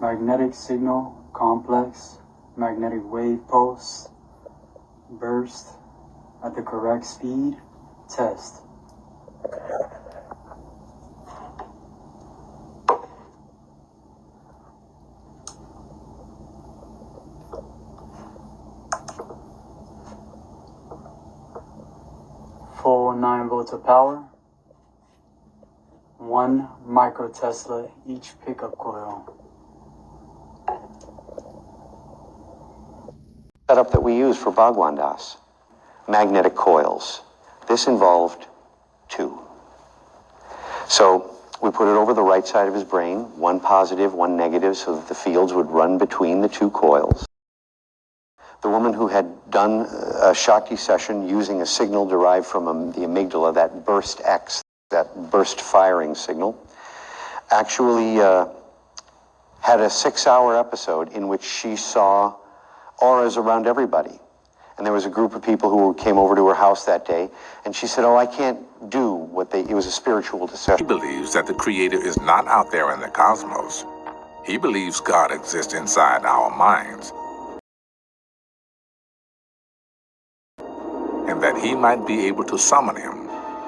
Magnetic signal complex, magnetic wave pulse, burst at the correct speed, test. Full 9 volts of power, 1 microtesla each pickup coil. Setup that we use for Bhagwan Das. Magnetic coils. This involved 2. So we put it over the right side of his brain, 1 positive, 1 negative, so that the fields would run between the 2 coils. The woman who had done a Shakti session using a signal derived from the amygdala, that burst X, that burst firing signal, actually had a 6-hour episode in which she saw auras around everybody. And there was a group of people who came over to her house that day, and she said, oh, I can't do it was a spiritual discussion. He believes that the Creator is not out there in the cosmos. He believes God exists inside our minds, and that he might be able to summon him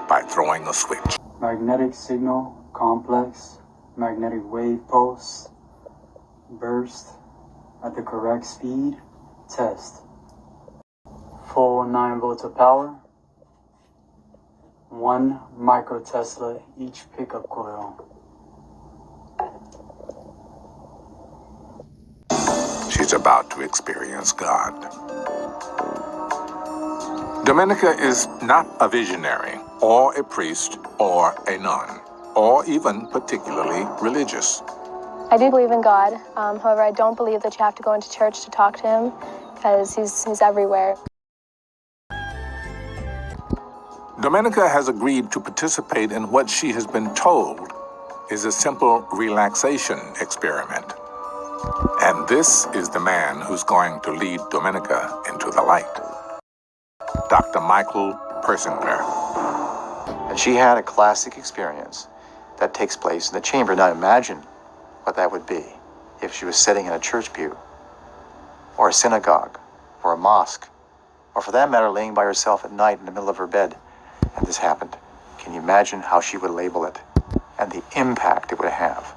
by throwing a switch. Magnetic signal complex, magnetic wave pulse, burst at the correct speed, test. Full 9 volts of power, 1 microtesla each pickup coil. She's about to experience God. Dominica is not a visionary, or a priest, or a nun, or even particularly religious. I do believe in God. However, I don't believe that you have to go into church to talk to him, because he's everywhere. Dominica has agreed to participate in what she has been told is a simple relaxation experiment. And this is the man who's going to lead Dominica into the light. Dr. Michael Persinger. And she had a classic experience that takes place in the chamber. Now imagine what that would be if she was sitting in a church pew, or a synagogue, or a mosque, or for that matter, laying by herself at night in the middle of her bed, and this happened. Can you imagine how she would label it and the impact it would have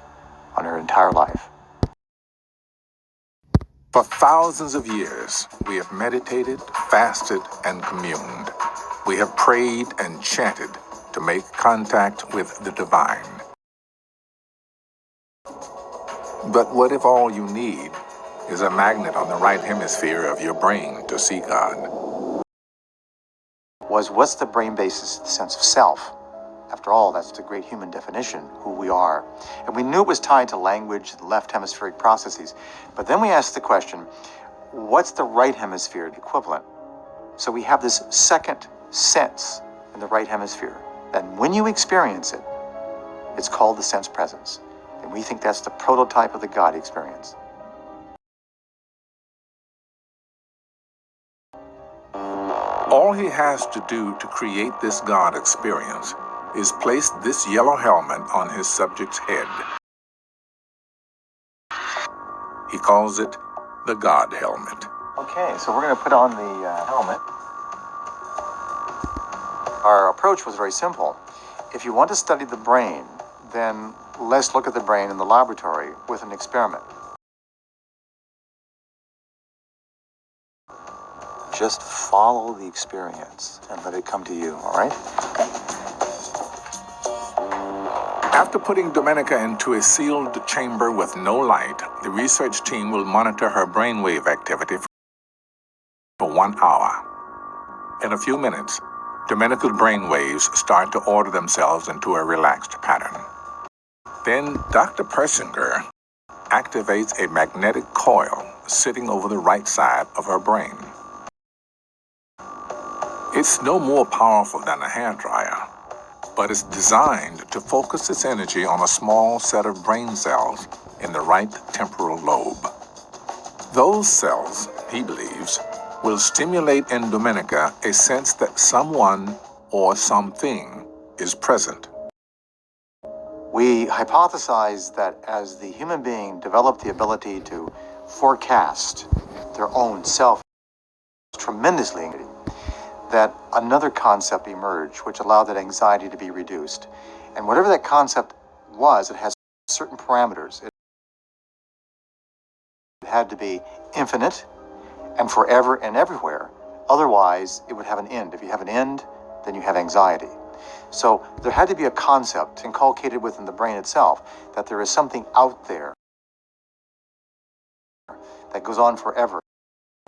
on her entire life? For thousands of years, we have meditated, fasted, and communed. We have prayed and chanted to make contact with the divine. But what if all you need is a magnet on the right hemisphere of your brain to see God? What's the brain basis, the sense of self? After all, that's the great human definition, who we are. And we knew it was tied to language and left hemispheric processes. But then we asked the question, what's the right hemisphere equivalent? So we have this second sense in the right hemisphere. And when you experience it, it's called the sense presence. And we think that's the prototype of the God experience. All he has to do to create this God experience is place this yellow helmet on his subject's head. He calls it the God helmet. Okay, so we're going to put on the helmet. Our approach was very simple. If you want to study the brain, then let's look at the brain in the laboratory with an experiment. Just follow the experience and let it come to you, all right? Okay. After putting Dominica into a sealed chamber with no light, the research team will monitor her brainwave activity for 1 hour. In a few minutes, Dominica's brainwaves start to order themselves into a relaxed pattern. Then Dr. Persinger activates a magnetic coil sitting over the right side of her brain. It's no more powerful than a hairdryer, but it's designed to focus its energy on a small set of brain cells in the right temporal lobe. Those cells, he believes, will stimulate in Dominica a sense that someone or something is present. We hypothesized that as the human being developed the ability to forecast their own self tremendously, that another concept emerged which allowed that anxiety to be reduced. And whatever that concept was, it has certain parameters. It had to be infinite and forever and everywhere. Otherwise, it would have an end. If you have an end, then you have anxiety. So there had to be a concept inculcated within the brain itself that there is something out there that goes on forever.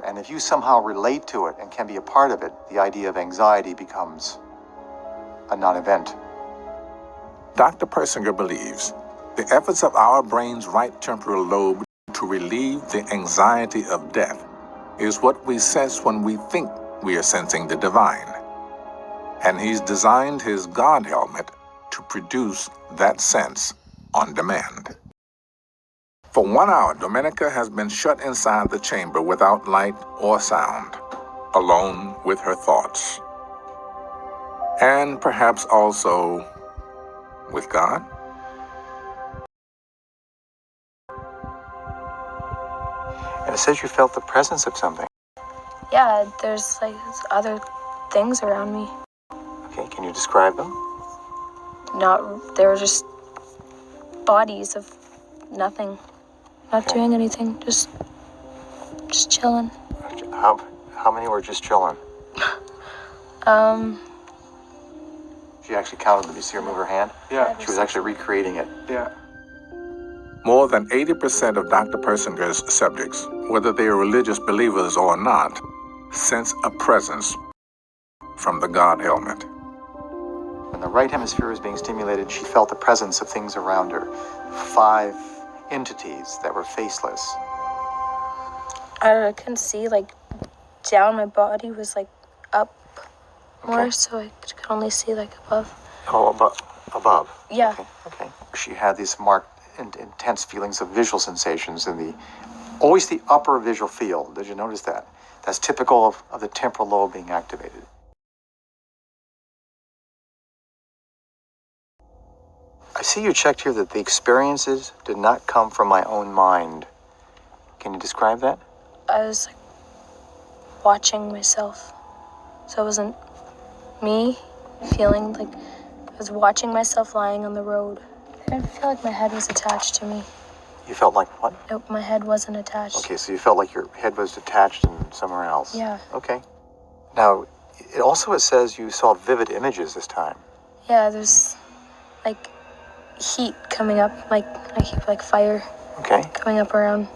And if you somehow relate to it and can be a part of it, the idea of anxiety becomes a non-event. Dr. Persinger believes the efforts of our brain's right temporal lobe to relieve the anxiety of death is what we sense when we think we are sensing the divine. And he's designed his God helmet to produce that sense on demand. For 1 hour, Domenica has been shut inside the chamber without light or sound, alone with her thoughts. And perhaps also with God. And it says you felt the presence of something. Yeah, there's like other things around me. Okay, can you describe them? They were just bodies of nothing. Not doing anything, just chilling. How many were just chilling? She actually counted them. You see her move her hand? Yeah. She was actually recreating it. Yeah. More than 80% of Dr. Persinger's subjects, whether they are religious believers or not, sense a presence from the God helmet. When the right hemisphere was being stimulated, she felt the presence of things around her. 5 entities that were faceless. I couldn't see, like, down. My body was, like, up more, Okay. so I could only see, like, above. Oh, above. Yeah. Okay. She had these marked and intense feelings of visual sensations in always the upper visual field. Did you notice that? That's typical of the temporal lobe being activated. I see you checked here that the experiences did not come from my own mind. Can you describe that? I was, like, watching myself. So it wasn't me feeling like I was watching myself lying on the road. I didn't feel like my head was attached to me. You felt like what? Nope, my head wasn't attached. Okay, so you felt like your head was detached and somewhere else. Yeah. Okay. Now, it says you saw vivid images this time. Yeah, there's, like, heat coming up, like fire Okay. coming up around.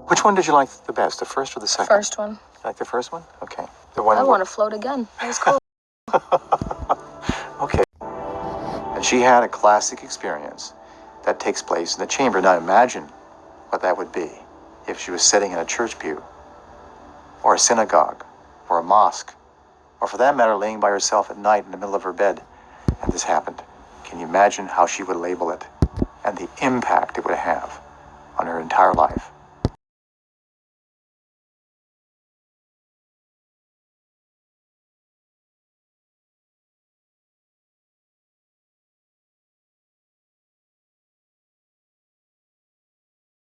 Which one did you like the best, the first or the second? First one. You like the first one? Okay. The one I want to float again. That was cool. Okay. And she had a classic experience that takes place in the chamber. Now imagine what that would be if she was sitting in a church pew, or a synagogue, or a mosque, or for that matter, laying by herself at night in the middle of her bed, and this happened. Can you imagine how she would label it and the impact it would have on her entire life?